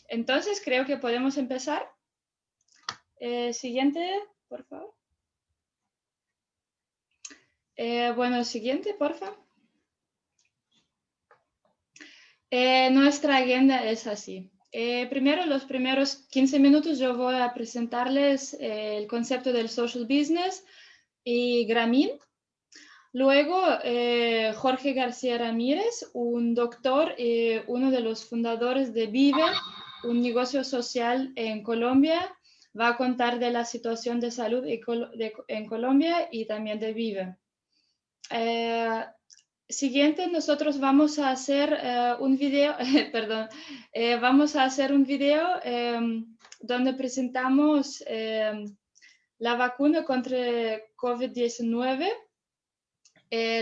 Entonces creo que podemos empezar. Siguiente, por favor. Bueno, siguiente, por favor. Nuestra agenda es así. Primero, los primeros 15 minutos yo voy a presentarles el concepto del social business y Grameen. Luego, Jorge García Ramírez, un doctor y uno de los fundadores de Vive, un negocio social en Colombia, va a contar de la situación de salud en Colombia y también de Vive. Siguiente, nosotros vamos a hacer un video, perdón, vamos a hacer un video donde presentamos la vacuna contra COVID-19.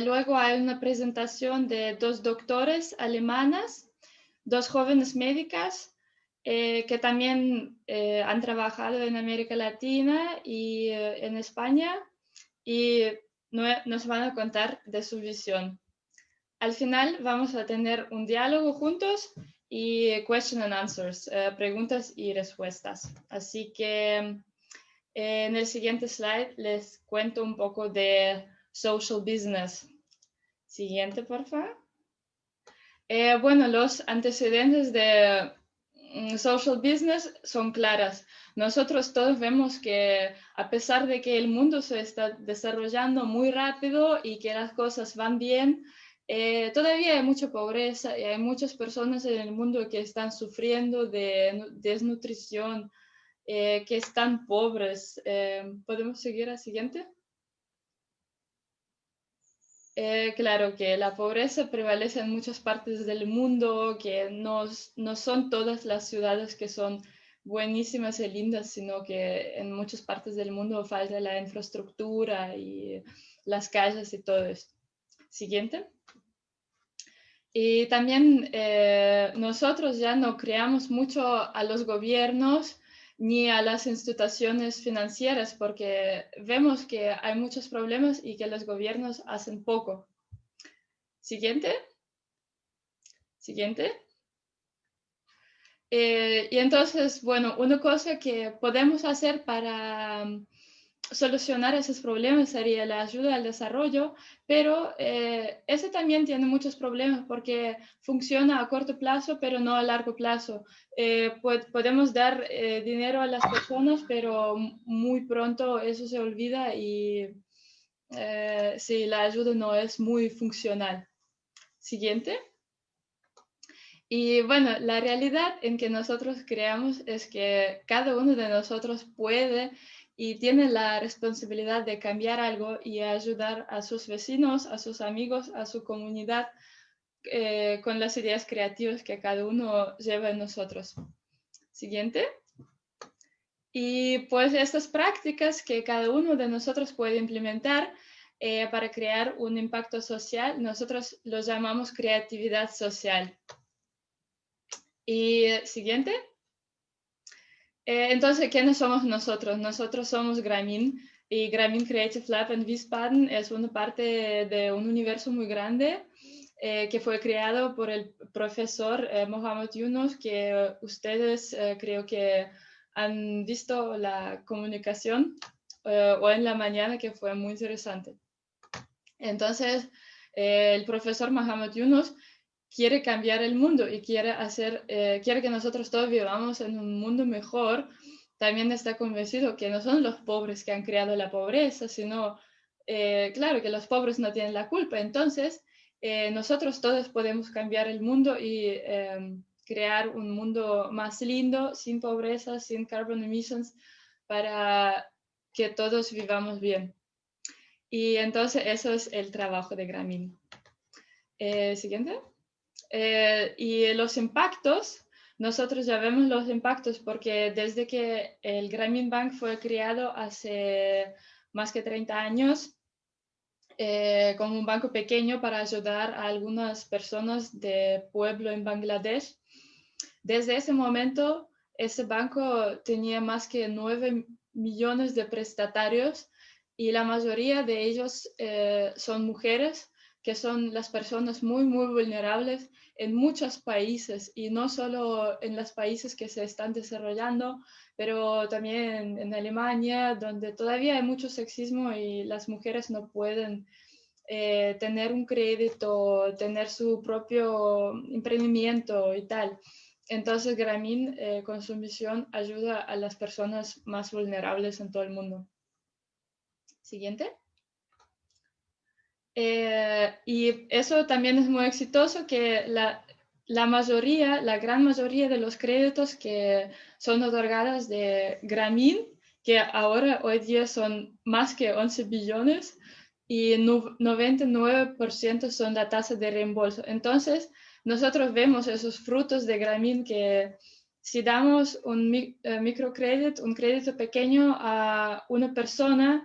Luego hay una presentación de dos doctores alemanas, dos jóvenes médicas que también han trabajado en América Latina y en España y nos van a contar de su visión. Al final vamos a tener un diálogo juntos y question and answers, preguntas y respuestas. Así que en el siguiente slide les cuento un poco de social business. Siguiente, por favor. Bueno, los antecedentes de social business son claras. Nosotros todos vemos que a pesar de que el mundo se está desarrollando muy rápido y que las cosas van bien, todavía hay mucha pobreza y hay muchas personas en el mundo que están sufriendo de desnutrición, que están pobres. ¿Podemos seguir al siguiente? Claro que la pobreza prevalece en muchas partes del mundo, que no son todas las ciudades que son buenísimas y lindas, sino que en muchas partes del mundo falta la infraestructura y las calles y todo esto. Siguiente. Y también nosotros ya no creamos mucho a los gobiernos ni a las instituciones financieras porque vemos que hay muchos problemas y que los gobiernos hacen poco. Siguiente. Siguiente. Y entonces, bueno, una cosa que podemos hacer para solucionar esos problemas sería la ayuda al desarrollo, pero ese también tiene muchos problemas porque funciona a corto plazo, pero no a largo plazo. Podemos dar dinero a las personas, pero muy pronto eso se olvida y si la ayuda no es muy funcional. Siguiente. Y bueno, la realidad en que nosotros creamos es que cada uno de nosotros puede y tiene la responsabilidad de cambiar algo y ayudar a sus vecinos, a sus amigos, a su comunidad con las ideas creativas que cada uno lleva en nosotros. Siguiente. Y pues estas prácticas que cada uno de nosotros puede implementar para crear un impacto social, nosotros los llamamos creatividad social. Y siguiente. Entonces, ¿quiénes somos nosotros? Nosotros somos Grameen y Grameen Creative Lab en Wiesbaden es una parte de un universo muy grande que fue creado por el profesor Mohamed Yunus, que ustedes creo que han visto la comunicación hoy en la mañana, que fue muy interesante. Entonces, el profesor Mohamed Yunus quiere cambiar el mundo y quiere que nosotros todos vivamos en un mundo mejor. También está convencido que no son los pobres que han creado la pobreza, sino, claro, que los pobres no tienen la culpa. Entonces, nosotros todos podemos cambiar el mundo y crear un mundo más lindo, sin pobreza, sin carbon emissions, para que todos vivamos bien. Y entonces eso es el trabajo de Grameen. Siguiente. Y los impactos, nosotros ya vemos los impactos porque desde que el Grameen Bank fue creado hace más que 30 años, como un banco pequeño para ayudar a algunas personas de pueblo en Bangladesh. Desde ese momento, ese banco tenía más que 9 millones de prestatarios y la mayoría de ellos son mujeres que son las personas muy, muy vulnerables en muchos países y no solo en los países que se están desarrollando, pero también en Alemania, donde todavía hay mucho sexismo y las mujeres no pueden tener un crédito, tener su propio emprendimiento y tal. Entonces, Grameen, con su misión, ayuda a las personas más vulnerables en todo el mundo. Siguiente. Y eso también es muy exitoso, que la mayoría, la gran mayoría de los créditos que son otorgados de Grameen, que ahora hoy día son más que 11 billones, y 99% son la tasa de reembolso. Entonces, nosotros vemos esos frutos de Grameen, que si damos un microcrédito, un crédito pequeño a una persona,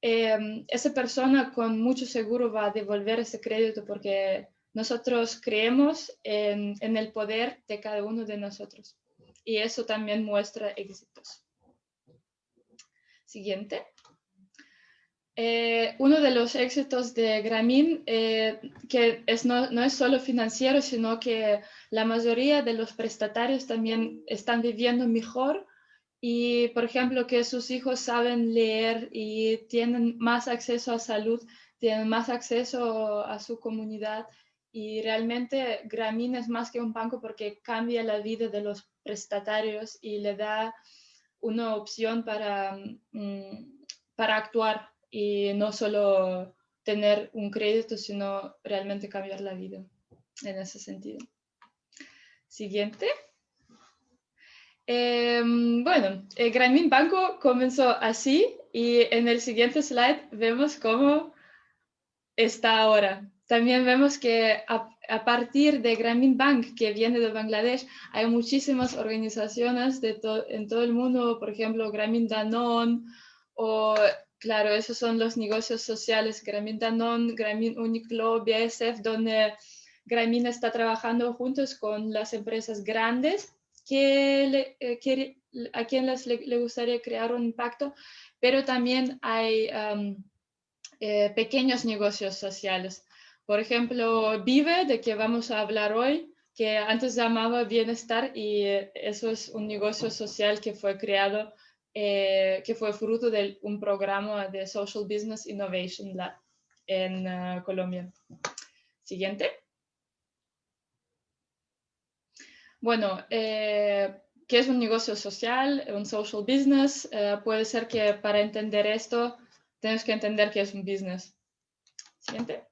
esa persona con mucho seguro va a devolver ese crédito, porque nosotros creemos en el poder de cada uno de nosotros. Y eso también muestra éxitos. Siguiente. Uno de los éxitos de Grameen, que no es solo financiero, sino que la mayoría de los prestatarios también están viviendo mejor. Y, por ejemplo, que sus hijos saben leer y tienen más acceso a salud, tienen más acceso a su comunidad. Y realmente Grameen es más que un banco, porque cambia la vida de los prestatarios y le da una opción para actuar y no solo tener un crédito, sino realmente cambiar la vida en ese sentido. Siguiente. Bueno, Grameen Banco comenzó así, y en el siguiente slide vemos cómo está ahora. También vemos que a partir de Grameen Bank, que viene de Bangladesh, hay muchísimas organizaciones en todo el mundo, por ejemplo, Grameen Danone, o claro, esos son los negocios sociales, Grameen Danone, Grameen Uniqlo, BASF, donde Grameen está trabajando juntos con las empresas grandes a quien le gustaría crear un impacto, pero también hay pequeños negocios sociales. Por ejemplo, Vive, de que vamos a hablar hoy, que antes llamaba Bienestar, y eso es un negocio social que fue creado, que fue fruto de un programa de Social Business Innovation Lab en Colombia. Siguiente. Bueno, ¿qué es un negocio social, un social business? Puede ser que para entender esto tenemos que entender qué es un business. Siguiente.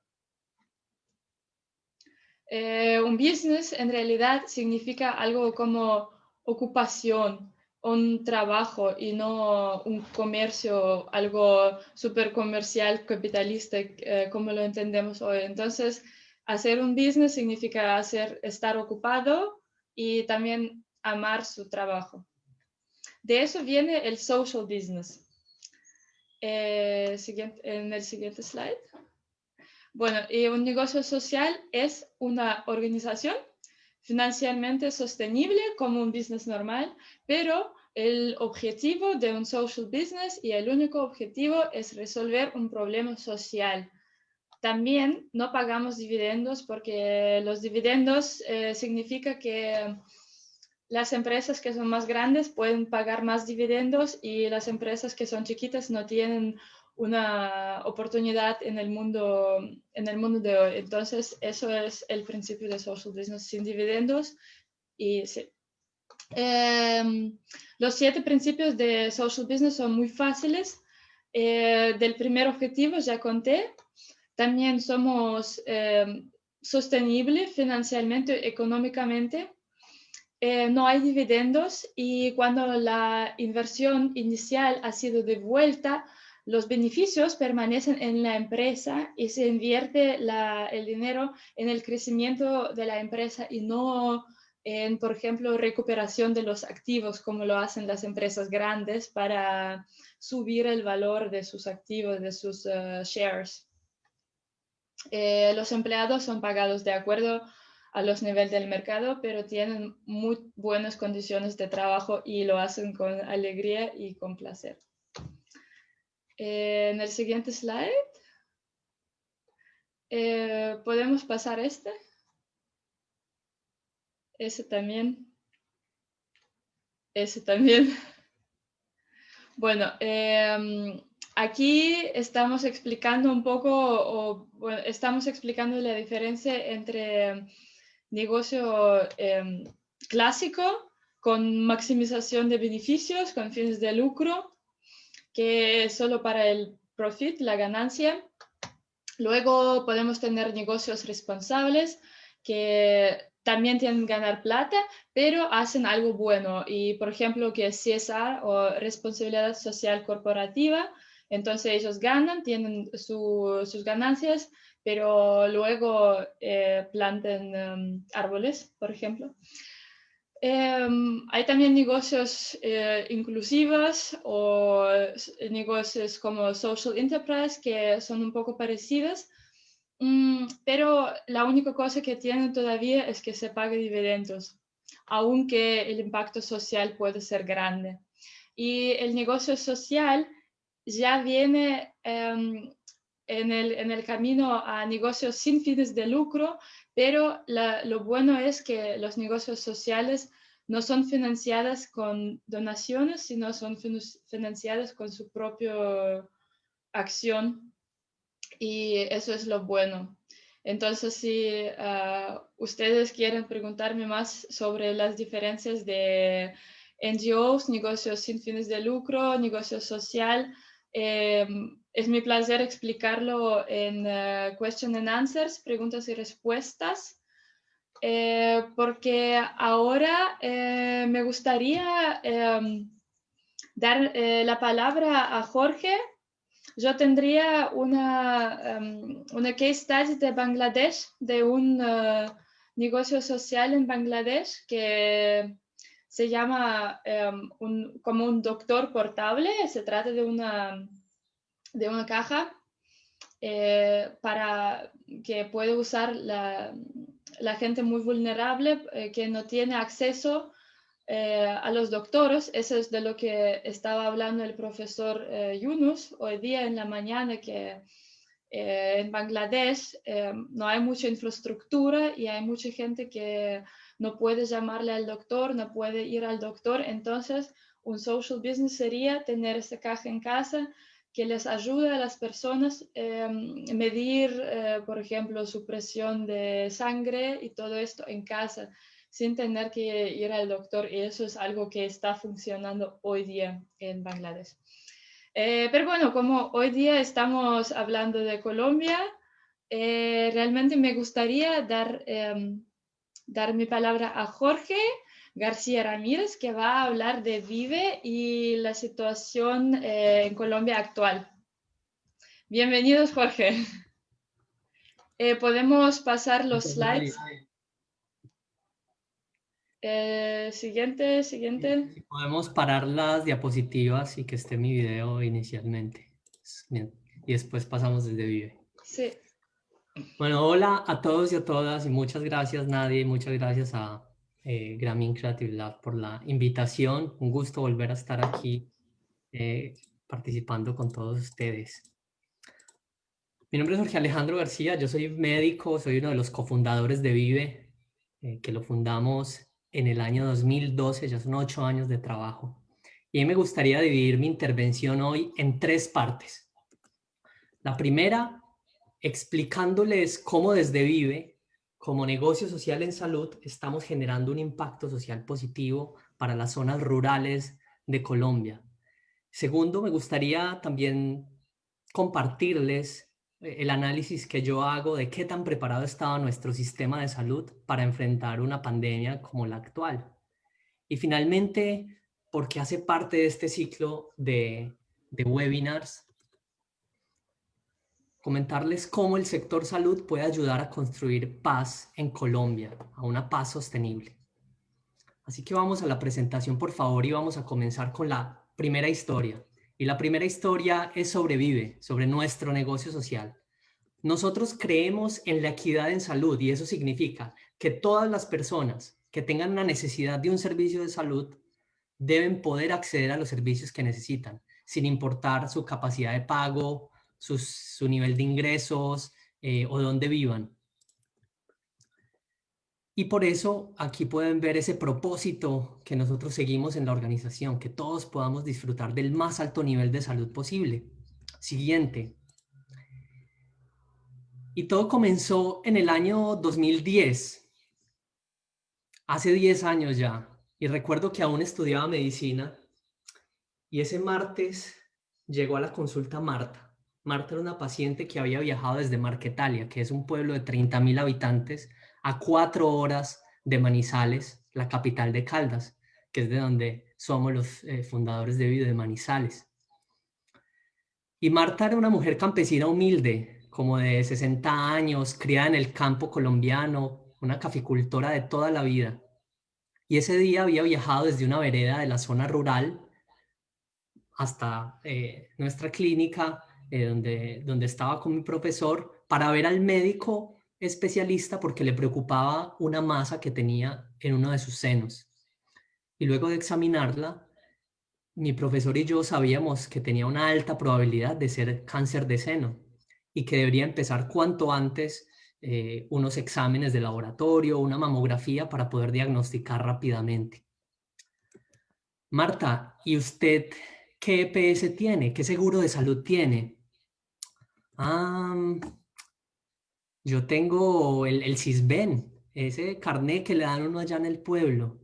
Un business en realidad significa algo como ocupación, un trabajo, y no un comercio, algo súper comercial, capitalista, como lo entendemos hoy. Entonces, hacer un business significa estar ocupado y también amar su trabajo. De eso viene el social business. En el siguiente slide. Bueno, y un negocio social es una organización financieramente sostenible como un business normal, pero el objetivo de un social business, y el único objetivo, es resolver un problema social. También no pagamos dividendos, porque los dividendos significa que las empresas que son más grandes pueden pagar más dividendos, y las empresas que son chiquitas no tienen una oportunidad en el mundo de hoy. Entonces, eso es el principio de social business, sin dividendos. Y sí. Los 7 principios de social business son muy fáciles. Del primer objetivo ya conté. También somos sostenibles financieramente, económicamente. No hay dividendos, y cuando la inversión inicial ha sido devuelta, los beneficios permanecen en la empresa y se invierte el dinero en el crecimiento de la empresa, y no en, por ejemplo, recuperación de los activos, como lo hacen las empresas grandes para subir el valor de sus activos, de sus shares. Los empleados son pagados de acuerdo a los niveles del mercado, pero tienen muy buenas condiciones de trabajo y lo hacen con alegría y con placer. En el siguiente slide. ¿Podemos pasar este? Ese también. Ese también. Bueno, aquí estamos explicando un poco, bueno, estamos explicando la diferencia entre negocio clásico con maximización de beneficios, con fines de lucro, que es solo para el profit, la ganancia. Luego podemos tener negocios responsables que también tienen que ganar plata, pero hacen algo bueno. Y, por ejemplo, que es CSR o responsabilidad social corporativa, entonces ellos ganan, tienen sus ganancias, pero luego planten árboles, por ejemplo. Hay también negocios inclusivos o negocios como social enterprise que son un poco parecidos, pero la única cosa que tienen todavía es que se pague dividendos, aunque el impacto social puede ser grande. Y el negocio social ya viene en el camino a negocios sin fines de lucro, pero lo bueno es que los negocios sociales no son financiadas con donaciones, sino son financiadas con su propia acción, y eso es lo bueno. Entonces, si ustedes quieren preguntarme más sobre las diferencias de NGOs, negocios sin fines de lucro, negocio social, es mi placer explicarlo en Question and Answers, preguntas y respuestas, porque ahora me gustaría dar la palabra a Jorge. Yo tendría una case study de Bangladesh, de un negocio social en Bangladesh que se llama como un doctor portable. Se trata de una caja para que puede usar la gente muy vulnerable que no tiene acceso a los doctores. Eso es de lo que estaba hablando el profesor Yunus hoy día en la mañana, que en Bangladesh no hay mucha infraestructura y hay mucha gente que no puede llamarle al doctor, no puede ir al doctor. Entonces, un social business sería tener esta caja en casa que les ayude a las personas medir, por ejemplo, su presión de sangre y todo esto en casa, sin tener que ir al doctor. Y eso es algo que está funcionando hoy día en Bangladesh. Pero bueno, como hoy día estamos hablando de Colombia, realmente me gustaría dar mi palabra a Jorge García Ramírez, que va a hablar de Vive y la situación en Colombia actual. Bienvenidos, Jorge. ¿Podemos pasar los slides? Siguiente. Si podemos parar las diapositivas y que esté mi video inicialmente. Bien. Y después pasamos desde Vive. Sí. Bueno, hola a todos y a todas y muchas gracias Nadia y muchas gracias a Grameen Creative Lab por la invitación. Un gusto volver a estar aquí participando con todos ustedes. Mi nombre es Jorge Alejandro García, yo soy médico, soy uno de los cofundadores de Vive, que lo fundamos en el año 2012, ya son 8 años de trabajo. Y me gustaría dividir mi intervención hoy en 3 partes. La primera, explicándoles cómo desde Vive, como negocio social en salud, estamos generando un impacto social positivo para las zonas rurales de Colombia. Segundo, me gustaría también compartirles el análisis que yo hago de qué tan preparado estaba nuestro sistema de salud para enfrentar una pandemia como la actual. Y finalmente, porque hace parte de este ciclo de webinars, comentarles cómo el sector salud puede ayudar a construir paz en Colombia, a una paz sostenible. Así que vamos a la presentación, por favor, y vamos a comenzar con la primera historia. Y la primera historia es sobre Vive, sobre nuestro negocio social. Nosotros creemos en la equidad en salud y eso significa que todas las personas que tengan una necesidad de un servicio de salud deben poder acceder a los servicios que necesitan, sin importar su capacidad de pago, su nivel de ingresos, o donde vivan. Y por eso aquí pueden ver ese propósito que nosotros seguimos en la organización, que todos podamos disfrutar del más alto nivel de salud posible. Siguiente. Y todo comenzó en el año 2010, hace 10 años ya. Y recuerdo que aún estudiaba medicina y ese martes llegó a la consulta Marta. Marta era una paciente que había viajado desde Marquetalia, que es un pueblo de 30.000 habitantes, a 4 horas de Manizales, la capital de Caldas, que es de donde somos los fundadores de Vive de Manizales. Y Marta era una mujer campesina humilde, como de 60 años, criada en el campo colombiano, una caficultora de toda la vida. Y ese día había viajado desde una vereda de la zona rural hasta nuestra clínica, donde estaba con mi profesor, para ver al médico especialista porque le preocupaba una masa que tenía en uno de sus senos. Y luego de examinarla, mi profesor y yo sabíamos que tenía una alta probabilidad de ser cáncer de seno y que debería empezar cuanto antes unos exámenes de laboratorio, una mamografía para poder diagnosticar rápidamente. Marta, ¿y usted qué EPS tiene? ¿Qué seguro de salud tiene? Ah, yo tengo el Sisbén, ese carnet que le dan uno allá en el pueblo.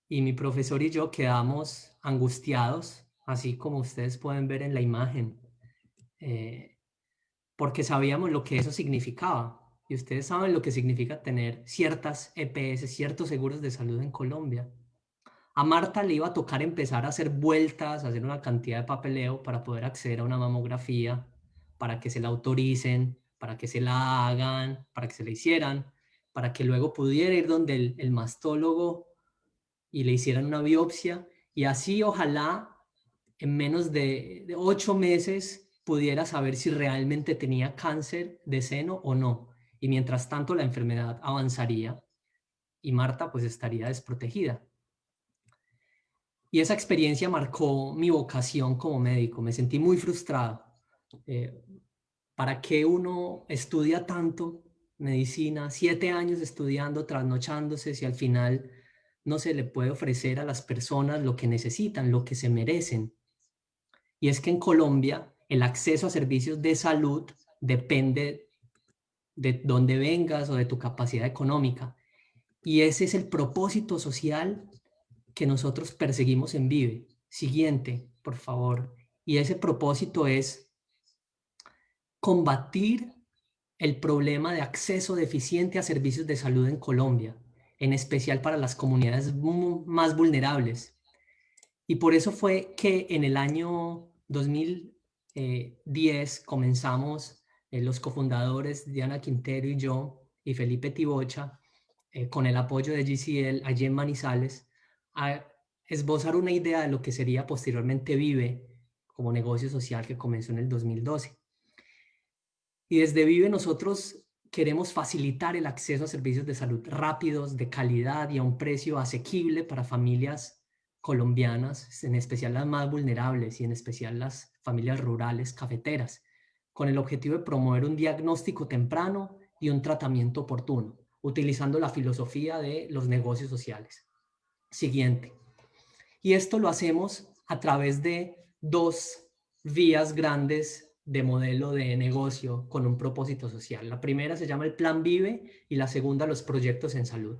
Y mi profesor y yo quedamos angustiados, así como ustedes pueden ver en la imagen, porque sabíamos lo que eso significaba. Y ustedes saben lo que significa tener ciertas EPS, ciertos seguros de salud en Colombia. A Marta le iba a tocar empezar a hacer vueltas, a hacer una cantidad de papeleo para poder acceder a una mamografía, para que se la autoricen, para que se la hagan, para que se la hicieran, para que luego pudiera ir donde el mastólogo y le hicieran una biopsia y así ojalá en menos de 8 meses pudiera saber si realmente tenía cáncer de seno o no. Y mientras tanto la enfermedad avanzaría y Marta pues estaría desprotegida. Y esa experiencia marcó mi vocación como médico. Me sentí muy frustrado. Eh, ¿Para qué uno estudia tanto medicina? 7 años estudiando, trasnochándose, si al final no se le puede ofrecer a las personas lo que necesitan, lo que se merecen. Y es que en Colombia el acceso a servicios de salud depende de dónde vengas o de tu capacidad económica. Y ese es el propósito social que nosotros perseguimos en Vive. Siguiente, por favor. Y ese propósito es combatir el problema de acceso deficiente a servicios de salud en Colombia, en especial para las comunidades más vulnerables. Y por eso fue que en el año 2010 comenzamos los cofundadores Diana Quintero y yo y Felipe Tibocha, con el apoyo de GCL allí en Manizales, a esbozar una idea de lo que sería posteriormente Vive como negocio social que comenzó en el 2012. Y desde Vive nosotros queremos facilitar el acceso a servicios de salud rápidos, de calidad y a un precio asequible para familias colombianas, en especial las más vulnerables y en especial las familias rurales cafeteras, con el objetivo de promover un diagnóstico temprano y un tratamiento oportuno, utilizando la filosofía de los negocios sociales. Siguiente. Y esto lo hacemos a través de dos vías grandes de modelo de negocio con un propósito social. La primera se llama el Plan Vive y la segunda los proyectos en salud.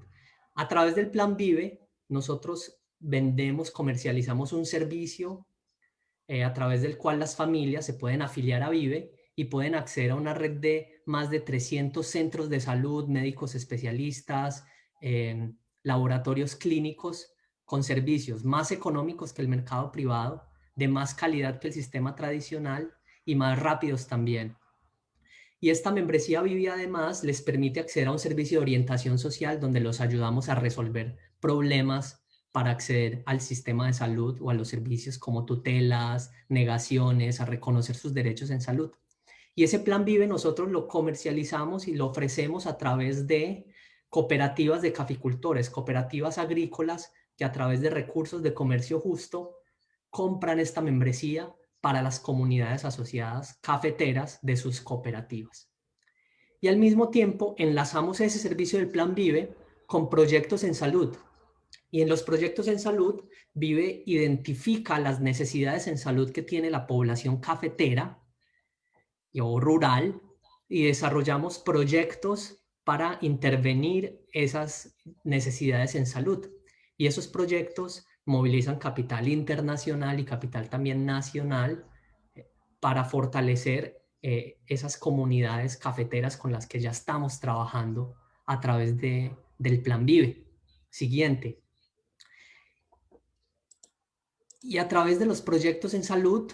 A través del Plan Vive, nosotros vendemos, comercializamos un servicio a través del cual las familias se pueden afiliar a Vive y pueden acceder a una red de más de 300 centros de salud, médicos especialistas, laboratorios clínicos con servicios más económicos que el mercado privado, de más calidad que el sistema tradicional y más rápidos también. Y esta membresía Vive además les permite acceder a un servicio de orientación social donde los ayudamos a resolver problemas para acceder al sistema de salud o a los servicios como tutelas, negaciones, a reconocer sus derechos en salud. Y ese plan Vive nosotros lo comercializamos y lo ofrecemos a través de cooperativas de caficultores, cooperativas agrícolas que a través de recursos de comercio justo compran esta membresía para las comunidades asociadas cafeteras de sus cooperativas. y al mismo tiempo enlazamos ese servicio del Plan Vive con proyectos en salud. Y en los proyectos en salud, Vive identifica las necesidades en salud que tiene la población cafetera o rural y desarrollamos proyectos para intervenir esas necesidades en salud. Y esos proyectos movilizan capital internacional y capital también nacional para fortalecer esas comunidades cafeteras con las que ya estamos trabajando a través del Plan Vive. Siguiente. Y a través de los proyectos en salud,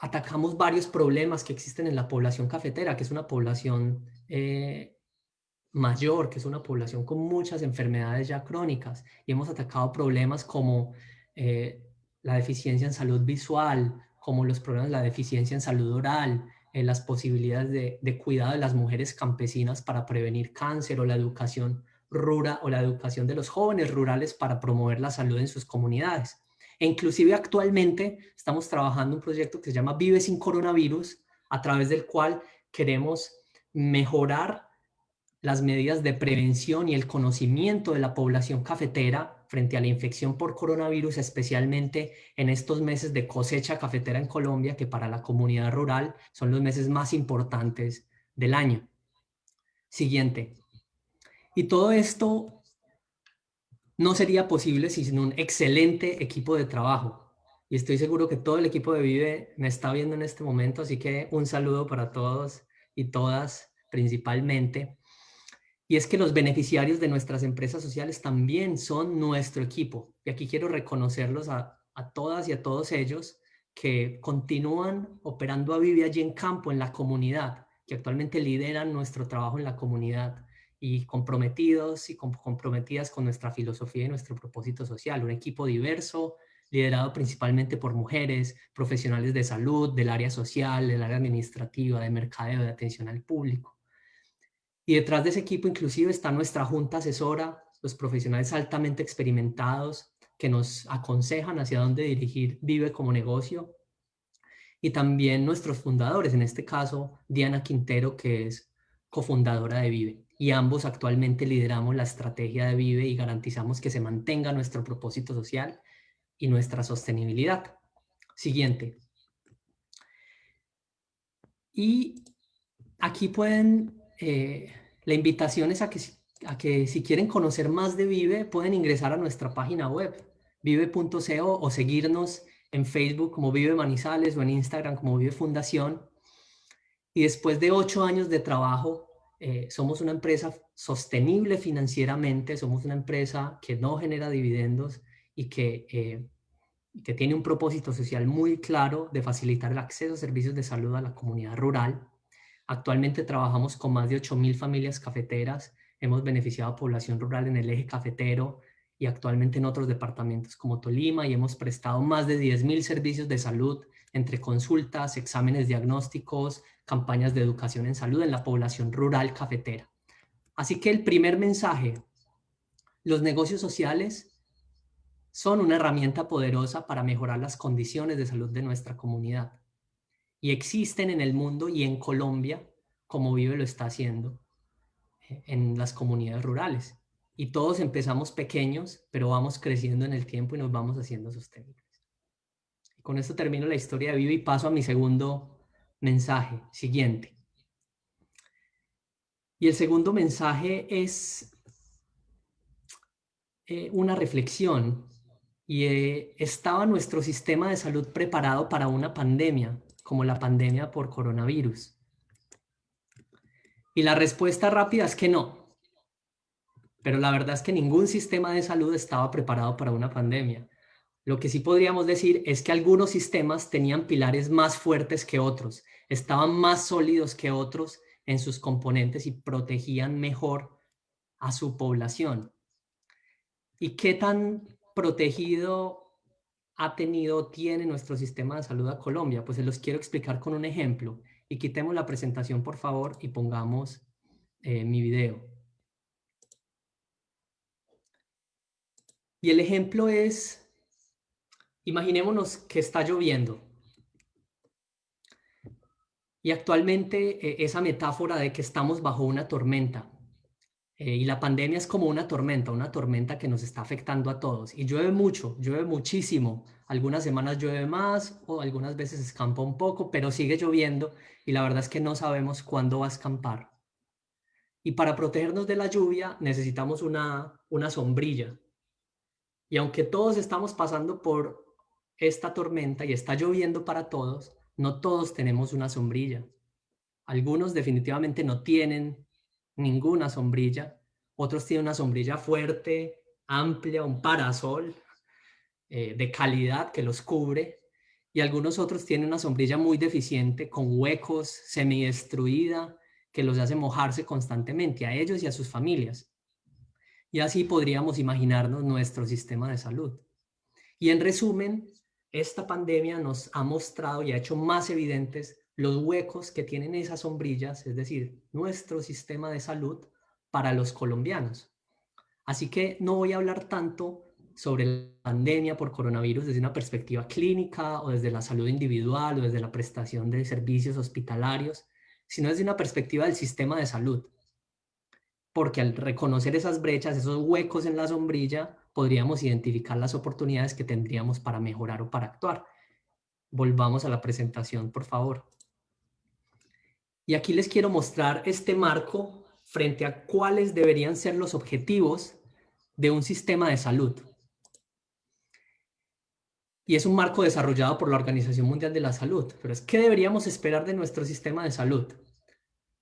atacamos varios problemas que existen en la población cafetera, que es una población mayor, que es una población con muchas enfermedades ya crónicas. Y hemos atacado problemas como la deficiencia en salud visual, como los problemas de la deficiencia en salud oral, las posibilidades de cuidado de las mujeres campesinas para prevenir cáncer, o la educación rural, o la educación de los jóvenes rurales para promover la salud en sus comunidades. E inclusive actualmente estamos trabajando un proyecto que se llama Vive sin Coronavirus, a través del cual queremos mejorar las medidas de prevención y el conocimiento de la población cafetera frente a la infección por coronavirus, especialmente en estos meses de cosecha cafetera en Colombia, que para la comunidad rural son los meses más importantes del año. Siguiente. Y todo esto no sería posible sin un excelente equipo de trabajo. Y estoy seguro que todo el equipo de Vive me está viendo en este momento, así que un saludo para todos y todas principalmente. Y es que los beneficiarios de nuestras empresas sociales también son nuestro equipo. Y aquí quiero reconocerlos a todas y a todos ellos que continúan operando a Vive allí en campo, en la comunidad, que actualmente lideran nuestro trabajo en la comunidad y comprometidos y comprometidas con nuestra filosofía y nuestro propósito social. Un equipo diverso, liderado principalmente por mujeres, profesionales de salud, del área social, del área administrativa, de mercadeo, de atención al público. Y detrás de ese equipo inclusive está nuestra junta asesora, los profesionales altamente experimentados que nos aconsejan hacia dónde dirigir Vive como negocio, y también nuestros fundadores, en este caso Diana Quintero, que es cofundadora de Vive. Y ambos actualmente lideramos la estrategia de Vive y garantizamos que se mantenga nuestro propósito social y nuestra sostenibilidad. Siguiente. Y aquí pueden, la invitación es a que si quieren conocer más de Vive, pueden ingresar a nuestra página web, vive.co, o seguirnos en Facebook como Vive Manizales o en Instagram como Vive Fundación. Y después de 8 años de trabajo, somos una empresa sostenible financieramente, somos una empresa que no genera dividendos y que tiene un propósito social muy claro de facilitar el acceso a servicios de salud a la comunidad rural. Actualmente trabajamos con más de 8.000 familias cafeteras, hemos beneficiado a población rural en el eje cafetero y actualmente en otros departamentos como Tolima, y hemos prestado más de 10.000 servicios de salud entre consultas, exámenes diagnósticos, campañas de educación en salud en la población rural cafetera. Así que el primer mensaje: los negocios sociales son una herramienta poderosa para mejorar las condiciones de salud de nuestra comunidad. Y existen en el mundo y en Colombia, como Vive lo está haciendo, en las comunidades rurales. Y todos empezamos pequeños, pero vamos creciendo en el tiempo y nos vamos haciendo sostenibles. Y con esto termino la historia de Vive y paso a mi segundo mensaje. Siguiente. Y el segundo mensaje es una reflexión. Y ¿estaba nuestro sistema de salud preparado para una pandemia, como la pandemia por coronavirus? Y la respuesta rápida es que no. Pero la verdad es que ningún sistema de salud estaba preparado para una pandemia. Lo que sí podríamos decir es que algunos sistemas tenían pilares más fuertes que otros, estaban más sólidos que otros en sus componentes y protegían mejor a su población. ¿Y qué tan protegido tiene nuestro sistema de salud a Colombia? Pues se los quiero explicar con un ejemplo. Y quitemos la presentación, por favor, y pongamos mi video. Y el ejemplo es, imaginémonos que está lloviendo. Y actualmente esa metáfora de que estamos bajo una tormenta, y la pandemia es como una tormenta que nos está afectando a todos. Y llueve mucho, llueve muchísimo. Algunas semanas llueve más o algunas veces escampa un poco, pero sigue lloviendo y la verdad es que no sabemos cuándo va a escampar. Y para protegernos de la lluvia necesitamos una sombrilla. Y aunque todos estamos pasando por esta tormenta y está lloviendo para todos, no todos tenemos una sombrilla. Algunos definitivamente no tienen ninguna sombrilla, otros tienen una sombrilla fuerte, amplia, un parasol de calidad que los cubre, y algunos otros tienen una sombrilla muy deficiente, con huecos, semidestruida, que los hace mojarse constantemente a ellos y a sus familias. Y así podríamos imaginarnos nuestro sistema de salud. Y en resumen, esta pandemia nos ha mostrado y ha hecho más evidentes los huecos que tienen esas sombrillas, es decir, nuestro sistema de salud para los colombianos. Así que no voy a hablar tanto sobre la pandemia por coronavirus desde una perspectiva clínica o desde la salud individual o desde la prestación de servicios hospitalarios, sino desde una perspectiva del sistema de salud. Porque al reconocer esas brechas, esos huecos en la sombrilla, podríamos identificar las oportunidades que tendríamos para mejorar o para actuar. Volvamos a la presentación, por favor. Y aquí les quiero mostrar este marco frente a cuáles deberían ser los objetivos de un sistema de salud. Y es un marco desarrollado por la Organización Mundial de la Salud. Pero es ¿qué deberíamos esperar de nuestro sistema de salud?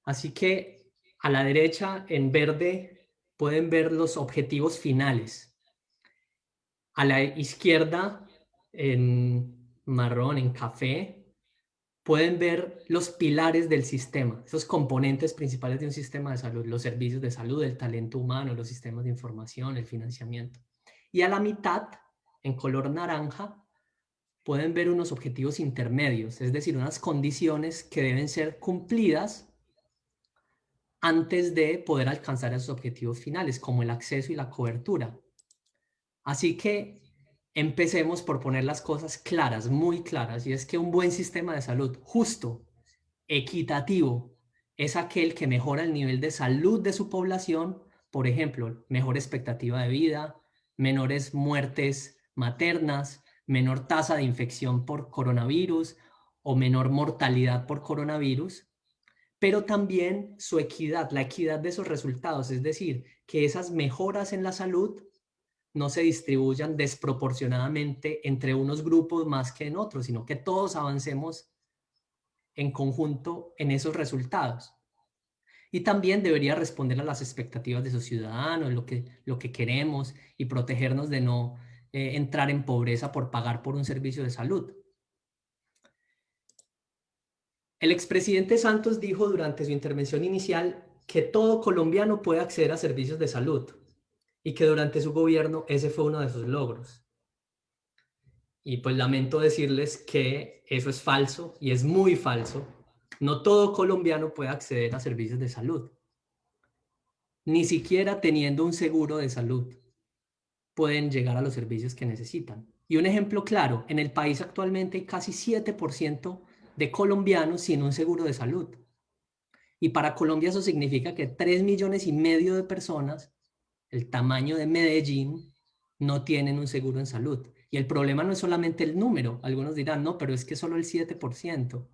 Así que a la derecha, en verde, pueden ver los objetivos finales. A la izquierda, en marrón, en café, pueden ver los pilares del sistema, esos componentes principales de un sistema de salud, los servicios de salud, el talento humano, los sistemas de información, el financiamiento. Y a la mitad, en color naranja, pueden ver unos objetivos intermedios, es decir, unas condiciones que deben ser cumplidas antes de poder alcanzar esos objetivos finales, como el acceso y la cobertura. Así que empecemos por poner las cosas claras, muy claras, y es que un buen sistema de salud justo, equitativo, es aquel que mejora el nivel de salud de su población, por ejemplo, mejor expectativa de vida, menores muertes maternas, menor tasa de infección por coronavirus o menor mortalidad por coronavirus, pero también su equidad, la equidad de esos resultados, es decir, que esas mejoras en la salud no se distribuyan desproporcionadamente entre unos grupos más que en otros, sino que todos avancemos en conjunto en esos resultados. Y también debería responder a las expectativas de sus ciudadanos, lo que queremos y protegernos de no entrar en pobreza por pagar por un servicio de salud. El expresidente Santos dijo durante su intervención inicial que todo colombiano puede acceder a servicios de salud y que durante su gobierno ese fue uno de sus logros. Y pues lamento decirles que eso es falso y es muy falso. No todo colombiano puede acceder a servicios de salud. Ni siquiera teniendo un seguro de salud pueden llegar a los servicios que necesitan. Y un ejemplo claro, en el país actualmente hay casi 7% de colombianos sin un seguro de salud. Y para Colombia eso significa que 3,5 millones de personas, el tamaño de Medellín, no tienen un seguro en salud. Y el problema no es solamente el número. Algunos dirán, no, pero es que solo el 7%.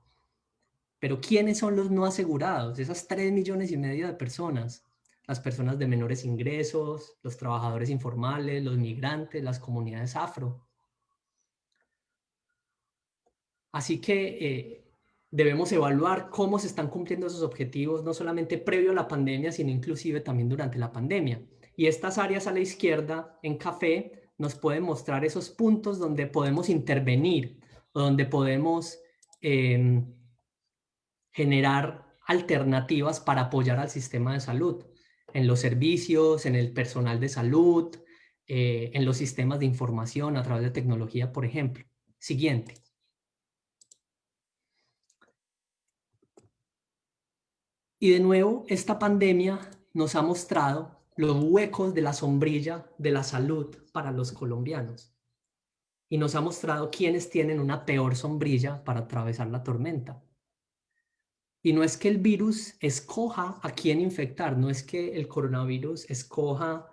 Pero ¿quiénes son los no asegurados? Esas 3,5 millones de personas. Las personas de menores ingresos, los trabajadores informales, los migrantes, las comunidades afro. Así que debemos evaluar cómo se están cumpliendo esos objetivos, no solamente previo a la pandemia, sino inclusive también durante la pandemia. Y estas áreas a la izquierda, en café, nos pueden mostrar esos puntos donde podemos intervenir, o donde podemos generar alternativas para apoyar al sistema de salud, en los servicios, en el personal de salud, en los sistemas de información a través de tecnología, por ejemplo. Siguiente. Y de nuevo, esta pandemia nos ha mostrado los huecos de la sombrilla de la salud para los colombianos. Y nos ha mostrado quiénes tienen una peor sombrilla para atravesar la tormenta. Y no es que el virus escoja a quién infectar, no es que el coronavirus escoja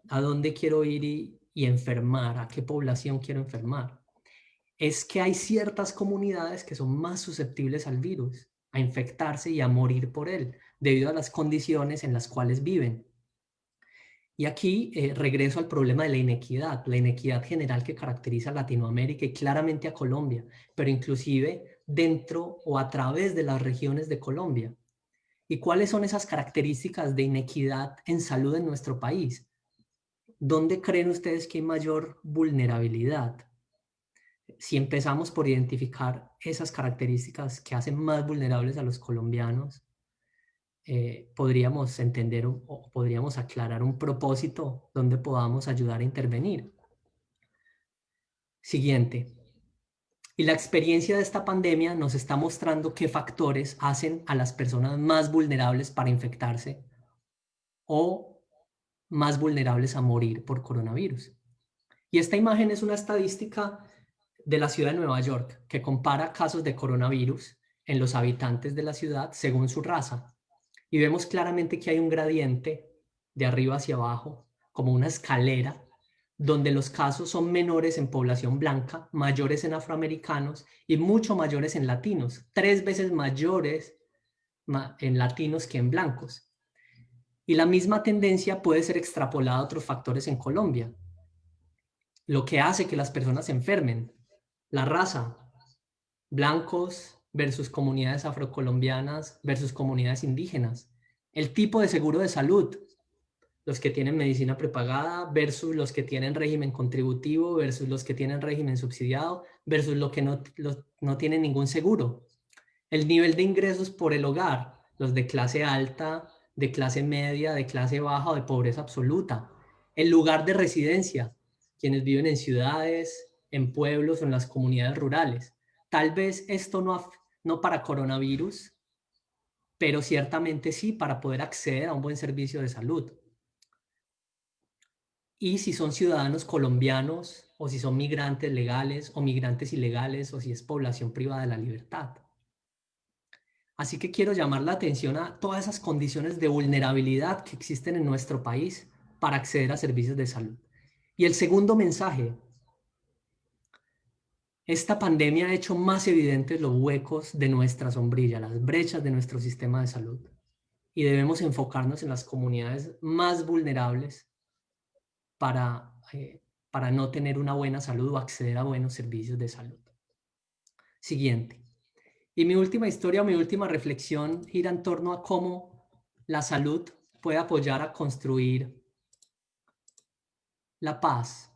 a dónde quiero ir y enfermar, a qué población quiero enfermar. Es que hay ciertas comunidades que son más susceptibles al virus, a infectarse y a morir por él, debido a las condiciones en las cuales viven. Y aquí regreso al problema de la inequidad general que caracteriza a Latinoamérica y claramente a Colombia, pero inclusive dentro o a través de las regiones de Colombia. ¿Y cuáles son esas características de inequidad en salud en nuestro país? ¿Dónde creen ustedes que hay mayor vulnerabilidad? Si empezamos por identificar esas características que hacen más vulnerables a los colombianos, podríamos entender o podríamos aclarar un propósito donde podamos ayudar a intervenir. Siguiente. Y la experiencia de esta pandemia nos está mostrando qué factores hacen a las personas más vulnerables para infectarse o más vulnerables a morir por coronavirus. Y esta imagen es una estadística de la ciudad de Nueva York que compara casos de coronavirus en los habitantes de la ciudad según su raza. Y vemos claramente que hay un gradiente de arriba hacia abajo, como una escalera, donde los casos son menores en población blanca, mayores en afroamericanos y mucho mayores en latinos, 3 veces mayores en latinos que en blancos. Y la misma tendencia puede ser extrapolada a otros factores en Colombia. Lo que hace que las personas se enfermen, la raza, blancos versus comunidades afrocolombianas versus comunidades indígenas, el tipo de seguro de salud, los que tienen medicina prepagada versus los que tienen régimen contributivo versus los que tienen régimen subsidiado versus los que no tienen ningún seguro, el nivel de ingresos por el hogar, los de clase alta, de clase media, de clase baja o de pobreza absoluta, el lugar de residencia, quienes viven en ciudades, en pueblos o en las comunidades rurales. Tal vez esto no para coronavirus, pero ciertamente sí para poder acceder a un buen servicio de salud. Y si son ciudadanos colombianos o si son migrantes legales o migrantes ilegales o si es población privada de la libertad. Así que quiero llamar la atención a todas esas condiciones de vulnerabilidad que existen en nuestro país para acceder a servicios de salud. Y el segundo mensaje, esta pandemia ha hecho más evidentes los huecos de nuestra sombrilla, las brechas de nuestro sistema de salud. Y debemos enfocarnos en las comunidades más vulnerables para no tener una buena salud o acceder a buenos servicios de salud. Siguiente. Y mi última historia, mi última reflexión gira en torno a cómo la salud puede apoyar a construir la paz.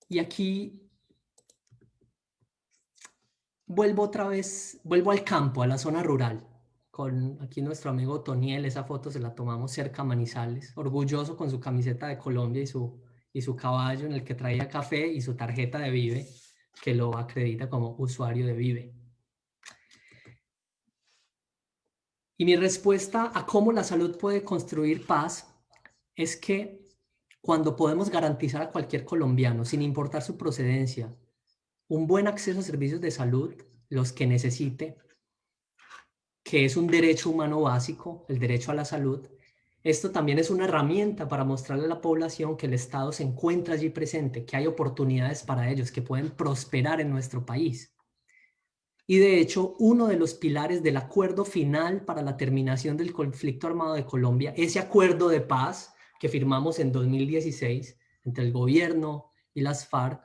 Y aquí vuelvo al campo, a la zona rural, con aquí nuestro amigo Toniel. Esa foto se la tomamos cerca a Manizales, orgulloso con su camiseta de Colombia y su caballo en el que traía café y su tarjeta de Vive, que lo acredita como usuario de Vive. Y mi respuesta a cómo la salud puede construir paz es que cuando podemos garantizar a cualquier colombiano, sin importar su procedencia, un buen acceso a servicios de salud, los que necesite, que es un derecho humano básico, el derecho a la salud, esto también es una herramienta para mostrarle a la población que el Estado se encuentra allí presente, que hay oportunidades para ellos, que pueden prosperar en nuestro país. Y de hecho, uno de los pilares del acuerdo final para la terminación del conflicto armado de Colombia, ese acuerdo de paz que firmamos en 2016 entre el gobierno y las FARC,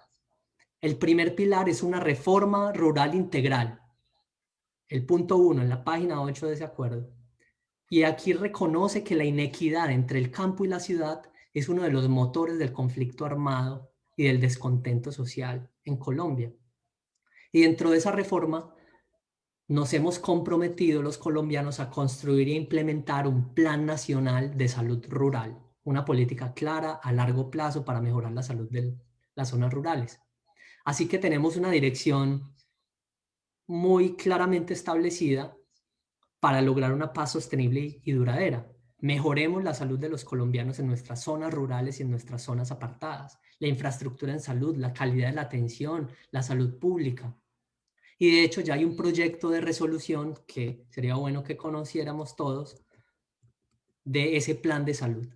el primer pilar es una reforma rural integral. El punto 1 en la página 8 de ese acuerdo. Y aquí reconoce que la inequidad entre el campo y la ciudad es uno de los motores del conflicto armado y del descontento social en Colombia. Y dentro de esa reforma nos hemos comprometido los colombianos a construir e implementar un plan nacional de salud rural, una política clara a largo plazo para mejorar la salud de las zonas rurales. Así que tenemos una dirección muy claramente establecida para lograr una paz sostenible y duradera. Mejoremos la salud de los colombianos en nuestras zonas rurales y en nuestras zonas apartadas, la infraestructura en salud, la calidad de la atención, la salud pública. Y de hecho ya hay un proyecto de resolución que sería bueno que conociéramos todos de ese plan de salud.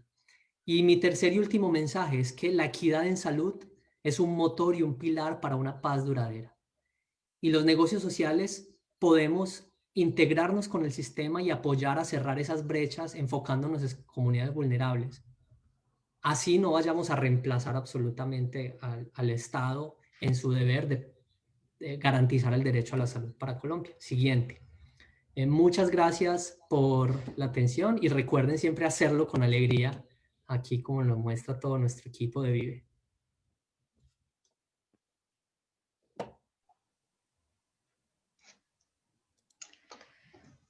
Y mi tercer y último mensaje es que la equidad en salud es un motor y un pilar para una paz duradera. Y los negocios sociales podemos integrarnos con el sistema y apoyar a cerrar esas brechas enfocándonos en comunidades vulnerables. Así no vayamos a reemplazar absolutamente al Estado en su deber de garantizar el derecho a la salud para Colombia. Siguiente. Muchas gracias por la atención y recuerden siempre hacerlo con alegría, aquí como lo muestra todo nuestro equipo de Vive.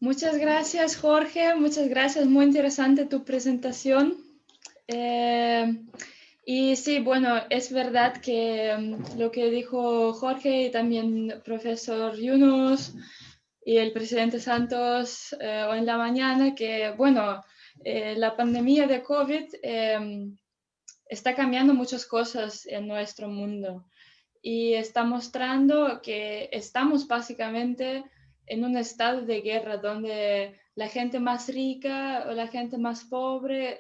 Muchas gracias, Jorge. Muchas gracias. Muy interesante tu presentación. Y sí, bueno, es verdad que lo que dijo Jorge y también el profesor Yunus y el presidente Santos hoy en la mañana, que bueno, la pandemia de COVID está cambiando muchas cosas en nuestro mundo y está mostrando que estamos básicamente en un estado de guerra donde la gente más rica o la gente más pobre,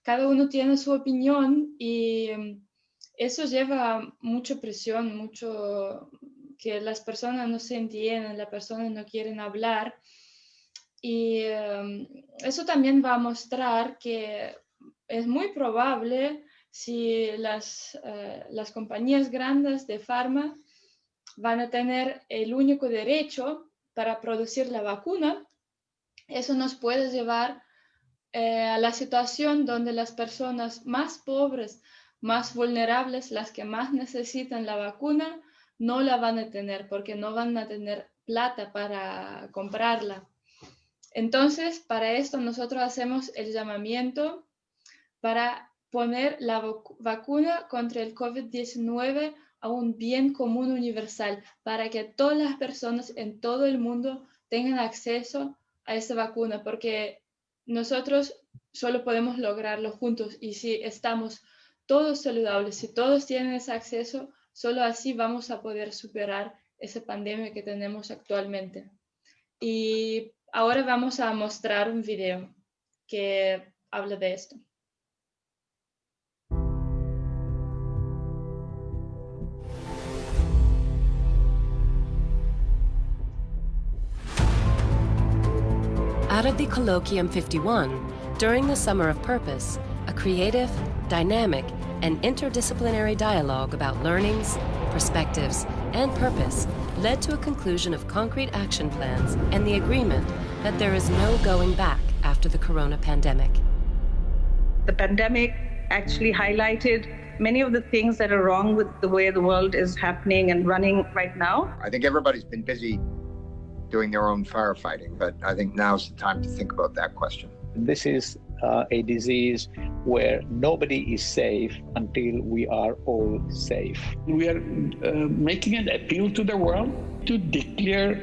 cada uno tiene su opinión y eso lleva mucha presión, mucho que las personas no se entienden, las personas no quieren hablar. Y eso también va a mostrar que es muy probable si las compañías grandes de farma van a tener el único derecho para producir la vacuna, eso nos puede llevar a la situación donde las personas más pobres, más vulnerables, las que más necesitan la vacuna, no la van a tener porque no van a tener plata para comprarla. Entonces, para esto nosotros hacemos el llamamiento para poner la vacuna contra el COVID-19 a un bien común universal, para que todas las personas en todo el mundo tengan acceso a esa vacuna, porque nosotros solo podemos lograrlo juntos y si estamos todos saludables, si todos tienen ese acceso, solo así vamos a poder superar esa pandemia que tenemos actualmente. Y ahora vamos a mostrar un video que habla de esto. Out of the Colloquium 51, during the Summer of Purpose, a creative, dynamic, and interdisciplinary dialogue about learnings, perspectives, and purpose led to a conclusion of concrete action plans and the agreement that there is no going back after the corona pandemic. The pandemic actually highlighted many of the things that are wrong with the way the world is happening and running right now. I think everybody's been busy doing their own firefighting, but I think now's the time to think about that question. This is a disease where nobody is safe until we are all safe. We are making an appeal to the world to declare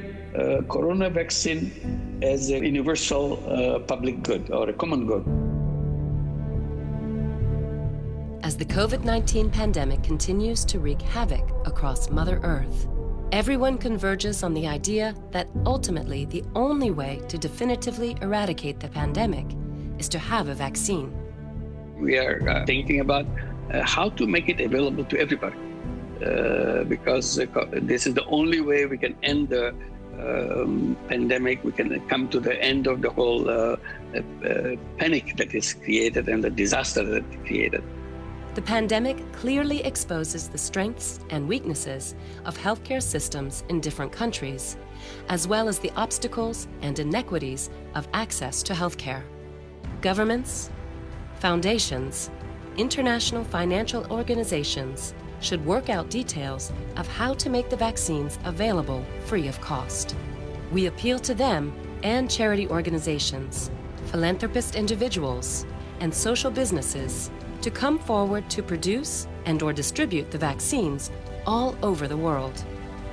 corona vaccine as a universal public good or a common good. As the COVID-19 pandemic continues to wreak havoc across Mother Earth, everyone converges on the idea that ultimately the only way to definitively eradicate the pandemic is to have a vaccine. We are thinking about how to make it available to everybody because this is the only way we can end the pandemic. We can come to the end of the whole panic that is created and the disaster that it created. The pandemic clearly exposes the strengths and weaknesses of healthcare systems in different countries, as well as the obstacles and inequities of access to healthcare. Governments, foundations, international financial organizations should work out details of how to make the vaccines available free of cost. We appeal to them and charity organizations, philanthropist individuals, and social businesses to come forward to produce and/or distribute the vaccines all over the world.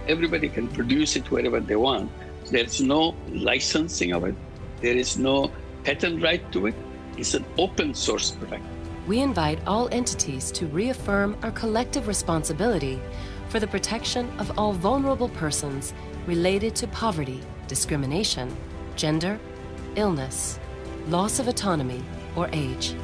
Everybody can produce it wherever they want. There's no licensing of it. There is no patent right to it. It's an open source product. We invite all entities to reaffirm our collective responsibility for the protection of all vulnerable persons related to poverty, discrimination, gender, illness, loss of autonomy, or age.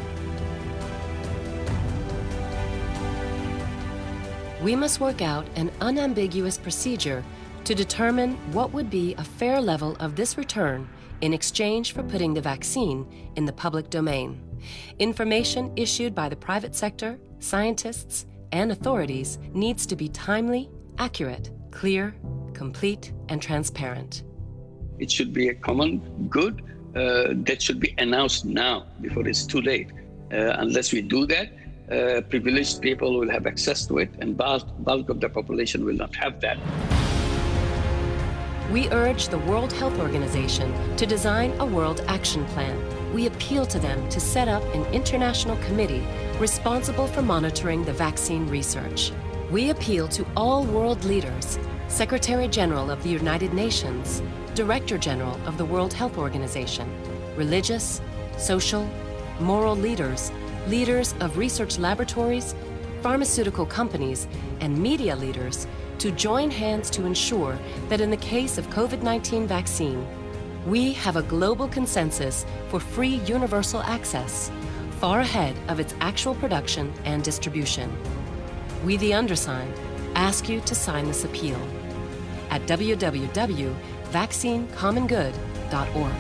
We must work out an unambiguous procedure to determine what would be a fair level of this return in exchange for putting the vaccine in the public domain. Information issued by the private sector, scientists, and authorities needs to be timely, accurate, clear, complete, and transparent. It should be a common good that should be announced now before it's too late. Unless we do that, privileged people will have access to it, and bulk of the population will not have that. We urge the World Health Organization to design a World Action Plan. We appeal to them to set up an international committee responsible for monitoring the vaccine research. We appeal to all world leaders, Secretary General of the United Nations, Director General of the World Health Organization, religious, social, moral leaders, leaders of research laboratories, pharmaceutical companies, and media leaders to join hands to ensure that in the case of COVID-19 vaccine, we have a global consensus for free universal access, far ahead of its actual production and distribution. We, the undersigned, ask you to sign this appeal at www.vaccinecommongood.org.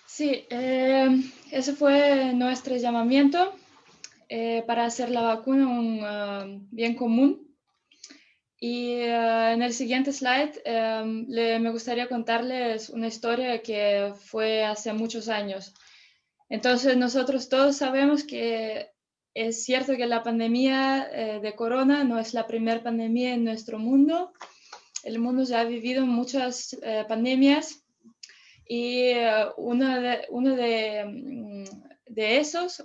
Sí, ese fue nuestro llamamiento para hacer la vacuna un bien común. Y en el siguiente slide me gustaría contarles una historia que fue hace muchos años. Entonces, nosotros todos sabemos que es cierto que la pandemia de corona no es la primera pandemia en nuestro mundo. El mundo ya ha vivido muchas pandemias. Y uno de esos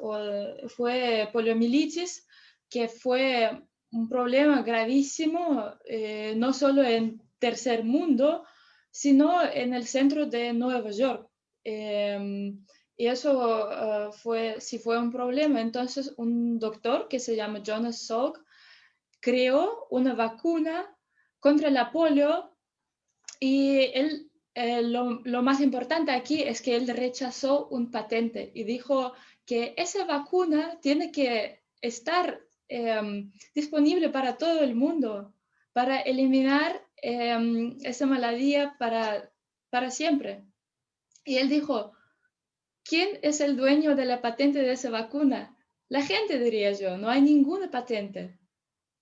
fue poliomielitis, que fue un problema gravísimo, no solo en tercer mundo, sino en el centro de Nueva York. Y eso sí fue un problema. Entonces, un doctor que se llama Jonas Salk creó una vacuna contra la polio, y él lo más importante aquí es que él rechazó un patente y dijo que esa vacuna tiene que estar disponible para todo el mundo, para eliminar esa maladía para siempre. Y él dijo, ¿quién es el dueño de la patente de esa vacuna? La gente, diría yo, no hay ninguna patente.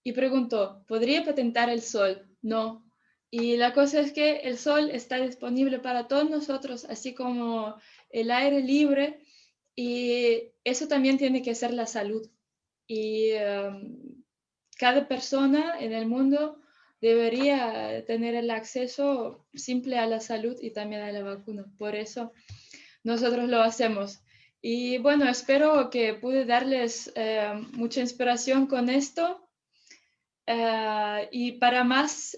Y preguntó, ¿podría patentar el sol? No. Y la cosa es que el sol está disponible para todos nosotros, así como el aire libre, y eso también tiene que ser la salud. Y cada persona en el mundo debería tener el acceso simple a la salud y también a la vacuna. Por eso nosotros lo hacemos. Y bueno, espero que pude darles mucha inspiración con esto. Y para más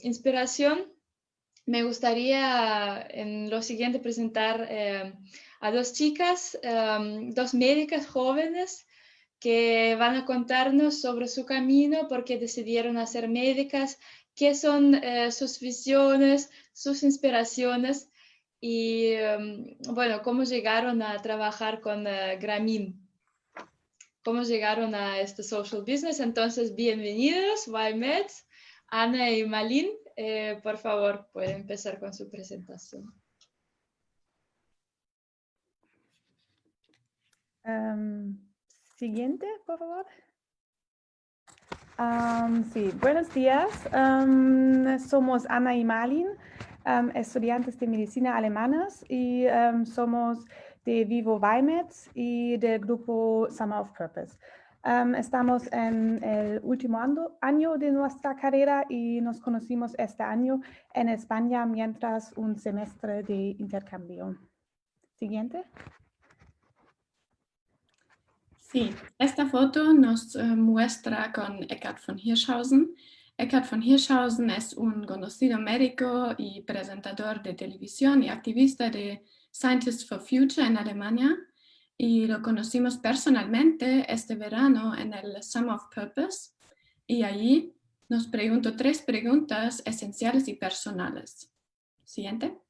inspiración, me gustaría en lo siguiente presentar a dos chicas, dos médicas jóvenes que van a contarnos sobre su camino, por qué decidieron ser médicas, qué son sus visiones, sus inspiraciones y bueno, cómo llegaron a trabajar con Grameen. Cómo llegaron a este social business. Entonces, bienvenidos, YMEDs, Ana y Malin. Por favor, pueden empezar con su presentación. Siguiente, por favor. Sí, buenos días. Somos Ana y Malin, estudiantes de medicina alemanas, y somos de Vivo Weimets y del grupo Summer of Purpose. Estamos en el último año de nuestra carrera y nos conocimos este año en España mientras un semestre de intercambio. Siguiente. Sí, esta foto nos muestra con Eckhard von Hirschhausen. Eckhard von Hirschhausen es un conocido médico y presentador de televisión y activista de Scientists for Future en Alemania, y lo conocimos personalmente este verano en el Summer of Purpose, y allí nos preguntó 3 preguntas esenciales y personales. Siguiente.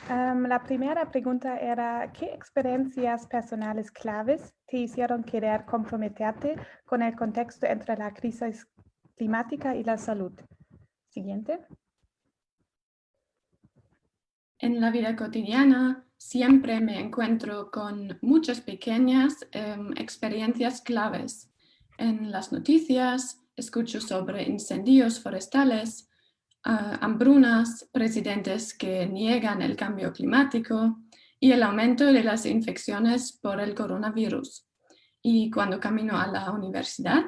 La primera pregunta era, ¿qué experiencias personales claves te hicieron querer comprometerte con el contexto entre la crisis climática y la salud? Siguiente. En la vida cotidiana siempre me encuentro con muchas pequeñas experiencias claves. En las noticias escucho sobre incendios forestales, hambrunas, presidentes que niegan el cambio climático y el aumento de las infecciones por el coronavirus. Y cuando camino a la universidad,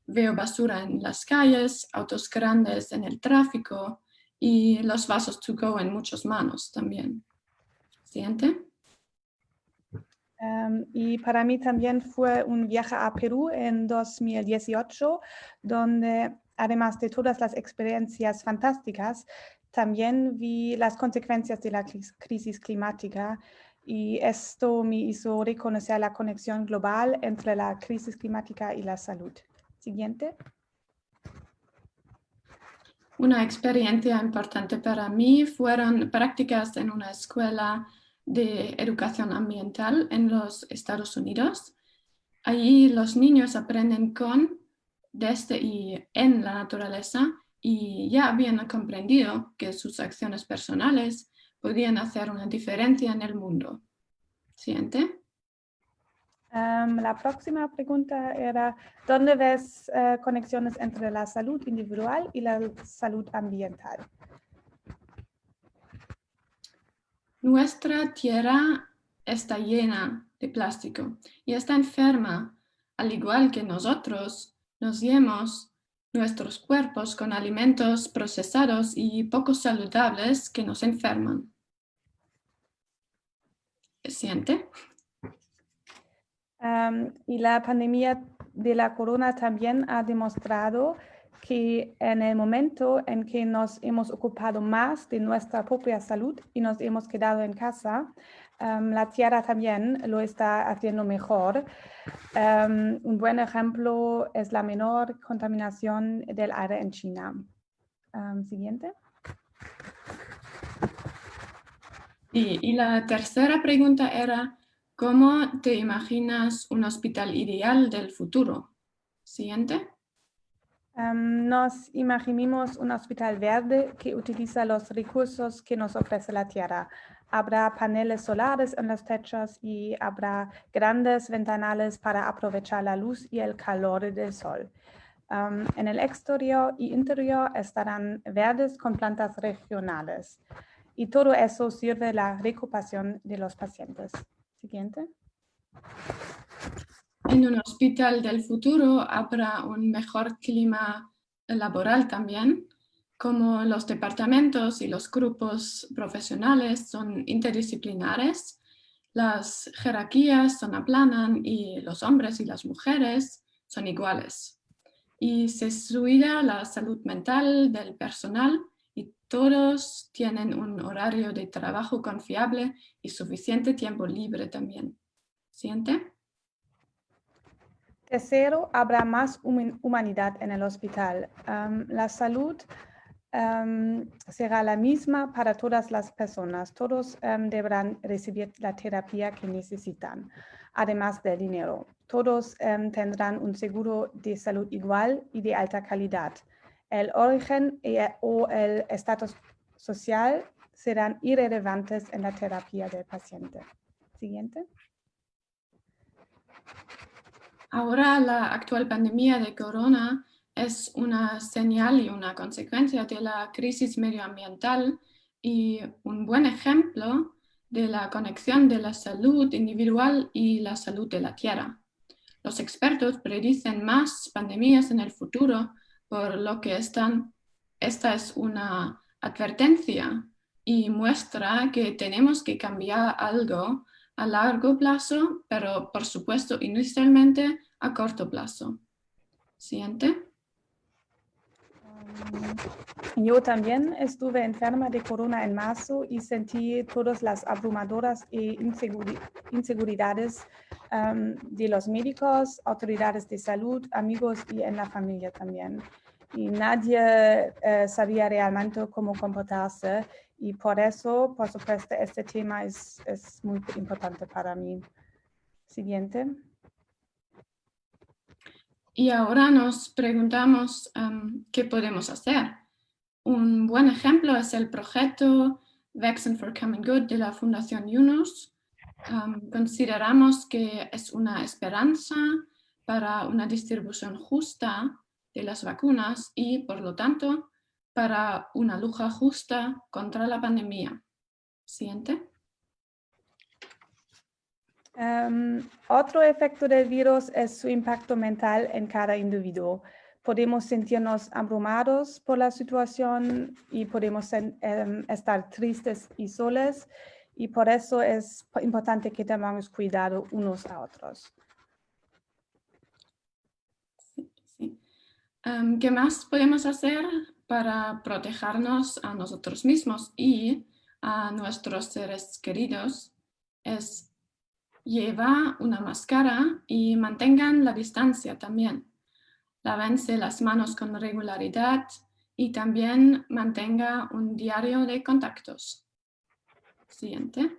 veo basura en las calles, autos grandes en el tráfico y los vasos to go en muchas manos también. Siguiente. Y para mí también fue un viaje a Perú en 2018, donde además de todas las experiencias fantásticas, también vi las consecuencias de la crisis climática, y esto me hizo reconocer la conexión global entre la crisis climática y la salud. Siguiente. Una experiencia importante para mí fueron prácticas en una escuela de educación ambiental en los Estados Unidos. Allí los niños aprenden con, desde y en la naturaleza, y ya habían comprendido que sus acciones personales podían hacer una diferencia en el mundo. Siguiente. La próxima pregunta era, ¿dónde ves conexiones entre la salud individual y la salud ambiental? Nuestra tierra está llena de plástico y está enferma, al igual que nosotros nos llenamos nuestros cuerpos con alimentos procesados y poco saludables que nos enferman. ¿Siente? Y la pandemia de la corona también ha demostrado que en el momento en que nos hemos ocupado más de nuestra propia salud y nos hemos quedado en casa, la tierra también lo está haciendo mejor. Un buen ejemplo es la menor contaminación del aire en China. Siguiente. Y la tercera pregunta era, ¿cómo te imaginas un hospital ideal del futuro? Siguiente. Nos imaginamos un hospital verde que utiliza los recursos que nos ofrece la tierra. Habrá paneles solares en los techos y habrá grandes ventanales para aprovechar la luz y el calor del sol. En el exterior y interior estarán verdes con plantas regionales. Y todo eso sirve a la recuperación de los pacientes. Siguiente. En un hospital del futuro habrá un mejor clima laboral también, como los departamentos y los grupos profesionales son interdisciplinares, las jerarquías se aplanan y los hombres y las mujeres son iguales. Y se cuida la salud mental del personal y todos tienen un horario de trabajo confiable y suficiente tiempo libre también. ¿Siguiente? Tercero, habrá más humanidad en el hospital. La salud será la misma para todas las personas. Todos deberán recibir la terapia que necesitan, además del dinero. Todos tendrán un seguro de salud igual y de alta calidad. El origen o el estatus social serán irrelevantes en la terapia del paciente. Siguiente. Ahora la actual pandemia de corona es una señal y una consecuencia de la crisis medioambiental y un buen ejemplo de la conexión de la salud individual y la salud de la Tierra. Los expertos predicen más pandemias en el futuro, por lo que esta es una advertencia y muestra que tenemos que cambiar algo a largo plazo, pero por supuesto inicialmente a corto plazo. Siguiente. Yo también estuve enferma de corona en marzo y sentí todas las abrumadoras inseguridades de los médicos, autoridades de salud, amigos y en la familia también. Y nadie sabía realmente cómo comportarse y por eso, por supuesto, este tema es muy importante para mí. Siguiente. Y ahora nos preguntamos qué podemos hacer. Un buen ejemplo es el proyecto Vaccine for Common Good de la Fundación UNOS. Consideramos que es una esperanza para una distribución justa de las vacunas y, por lo tanto, para una lucha justa contra la pandemia. Siguiente. Otro efecto del virus es su impacto mental en cada individuo. Podemos sentirnos abrumados por la situación y podemos estar tristes y solos, y por eso es importante que tengamos cuidado unos a otros. Sí. ¿Qué más podemos hacer para protegernos a nosotros mismos y a nuestros seres queridos? Es llevar una máscara y mantengan la distancia también. Lávense las manos con regularidad y también mantenga un diario de contactos. Siguiente.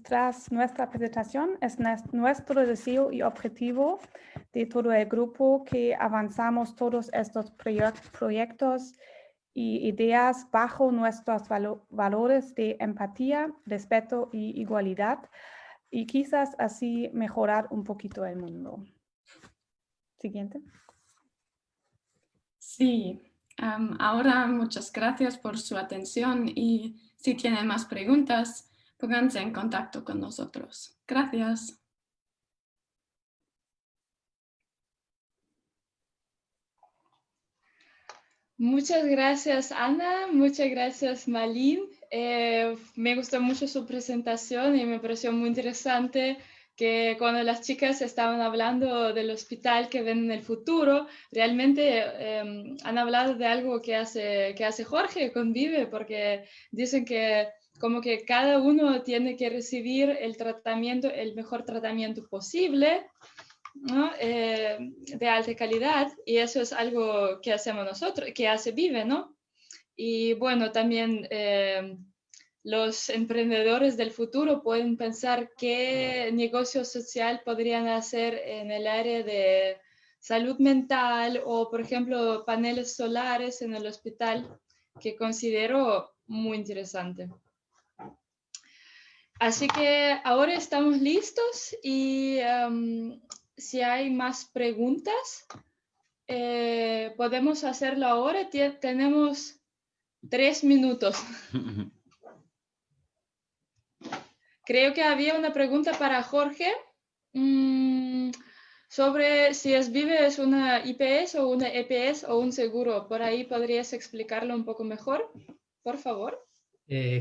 Tras nuestra presentación, es nuestro deseo y objetivo de todo el grupo que avanzamos todos estos proyectos y ideas bajo nuestros valores de empatía, respeto y igualdad, y quizás así mejorar un poquito el mundo. Siguiente. Sí, ahora muchas gracias por su atención y si tienen más preguntas, pónganse en contacto con nosotros. Gracias. Muchas gracias, Ana. Muchas gracias, Malin. Me gustó mucho su presentación y me pareció muy interesante que cuando las chicas estaban hablando del hospital que ven en el futuro, realmente han hablado de algo que hace Jorge con Vive, porque dicen que como que cada uno tiene que recibir el mejor tratamiento posible, ¿no? De alta calidad, y eso es algo que hacemos nosotros, que hace Vive, ¿no? Y bueno, también los emprendedores del futuro pueden pensar qué negocio social podrían hacer en el área de salud mental o, por ejemplo, paneles solares en el hospital, que considero muy interesante. Así que ahora estamos listos y si hay más preguntas, podemos hacerlo ahora. Tenemos 3 minutos. Creo que había una pregunta para Jorge sobre si Vive es una IPS o una EPS o un seguro. Por ahí podrías explicarlo un poco mejor, por favor.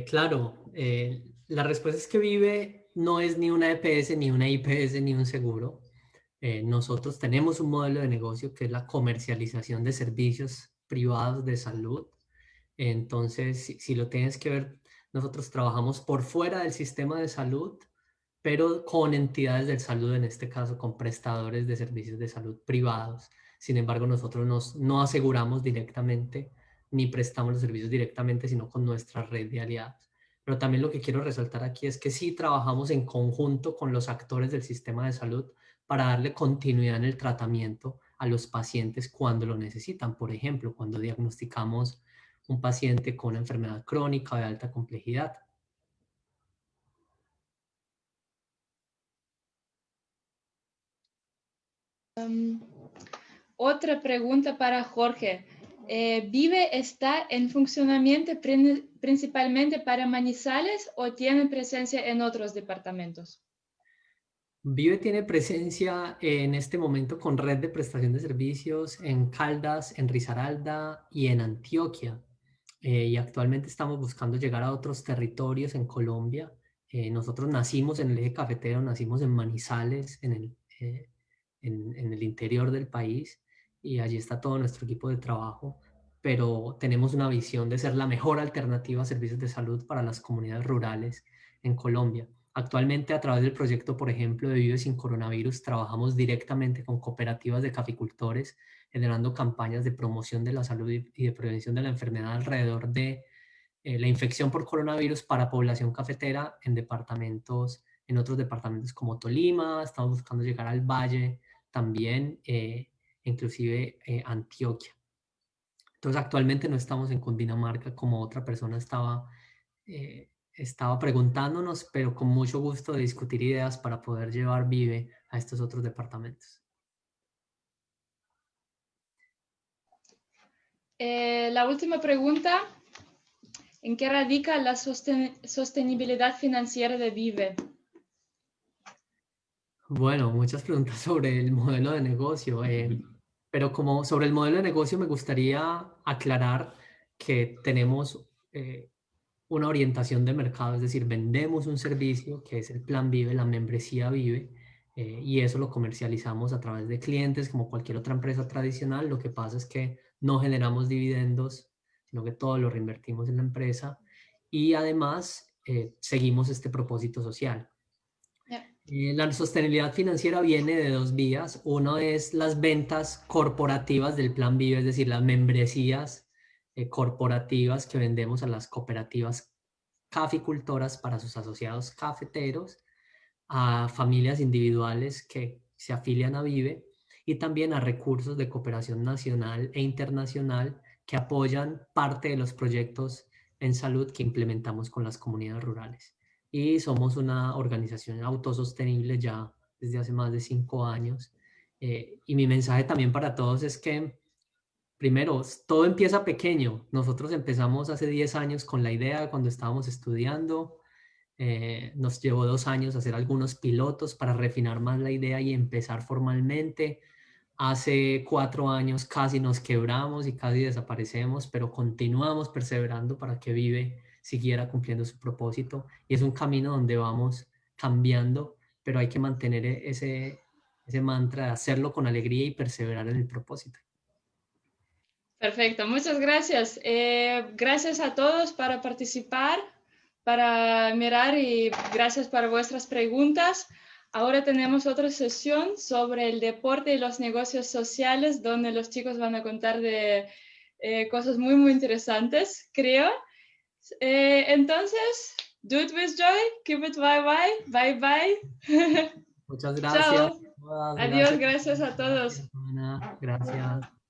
Claro, la respuesta es que Vive no es ni una EPS, ni una IPS, ni un seguro. Nosotros tenemos un modelo de negocio que es la comercialización de servicios privados de salud. Entonces, si lo tienes que ver, nosotros trabajamos por fuera del sistema de salud, pero con entidades de salud, en este caso con prestadores de servicios de salud privados. Sin embargo, nosotros no aseguramos directamente ni prestamos los servicios directamente, sino con nuestra red de aliados. Pero también lo que quiero resaltar aquí es que sí trabajamos en conjunto con los actores del sistema de salud para darle continuidad en el tratamiento a los pacientes cuando lo necesitan. Por ejemplo, cuando diagnosticamos un paciente con una enfermedad crónica de alta complejidad. Otra pregunta para Jorge. ¿Vive está en funcionamiento principalmente para Manizales o tiene presencia en otros departamentos? Vive tiene presencia en este momento con red de prestación de servicios en Caldas, en Risaralda y en Antioquia. Y actualmente estamos buscando llegar a otros territorios en Colombia. Nosotros nacimos en el eje cafetero, nacimos en Manizales, en el interior del país, y allí está todo nuestro equipo de trabajo, pero tenemos una visión de ser la mejor alternativa a servicios de salud para las comunidades rurales en Colombia. Actualmente, a través del proyecto, por ejemplo, de Vive sin Coronavirus, trabajamos directamente con cooperativas de caficultores, generando campañas de promoción de la salud y de prevención de la enfermedad alrededor de la infección por coronavirus para población cafetera en otros departamentos como Tolima. Estamos buscando llegar al Valle también, inclusive Antioquia. Entonces, actualmente no estamos en Cundinamarca, como otra persona estaba preguntándonos, pero con mucho gusto de discutir ideas para poder llevar Vive a estos otros departamentos. La última pregunta, ¿en qué radica la sostenibilidad financiera de Vive? Bueno, muchas preguntas sobre el modelo de negocio, pero como sobre el modelo de negocio me gustaría aclarar que tenemos una orientación de mercado, es decir, vendemos un servicio que es el Plan Vive, la membresía Vive, y eso lo comercializamos a través de clientes como cualquier otra empresa tradicional. Lo que pasa es que no generamos dividendos, sino que todo lo reinvertimos en la empresa y además seguimos este propósito social. La sostenibilidad financiera viene de dos vías. Uno es las ventas corporativas del Plan Vive, es decir, las membresías corporativas que vendemos a las cooperativas caficultoras para sus asociados cafeteros, a familias individuales que se afilian a Vive y también a recursos de cooperación nacional e internacional que apoyan parte de los proyectos en salud que implementamos con las comunidades rurales. Y somos una organización autosostenible ya desde hace más de 5 años. Y mi mensaje también para todos es que, primero, todo empieza pequeño. Nosotros empezamos hace 10 años con la idea cuando estábamos estudiando. Nos llevó 2 años hacer algunos pilotos para refinar más la idea y empezar formalmente. Hace 4 años casi nos quebramos y casi desaparecemos, pero continuamos perseverando para que Vive siguiera cumpliendo su propósito. Y es un camino donde vamos cambiando, pero hay que mantener ese mantra de hacerlo con alegría y perseverar en el propósito. Perfecto, muchas gracias. Gracias a todos para participar, para mirar y gracias por vuestras preguntas. Ahora tenemos otra sesión sobre el deporte y los negocios sociales, donde los chicos van a contar de cosas muy, muy interesantes, creo. Entonces, do it with joy, keep it bye bye. Muchas gracias. Chao. Adiós, gracias a todos. Gracias.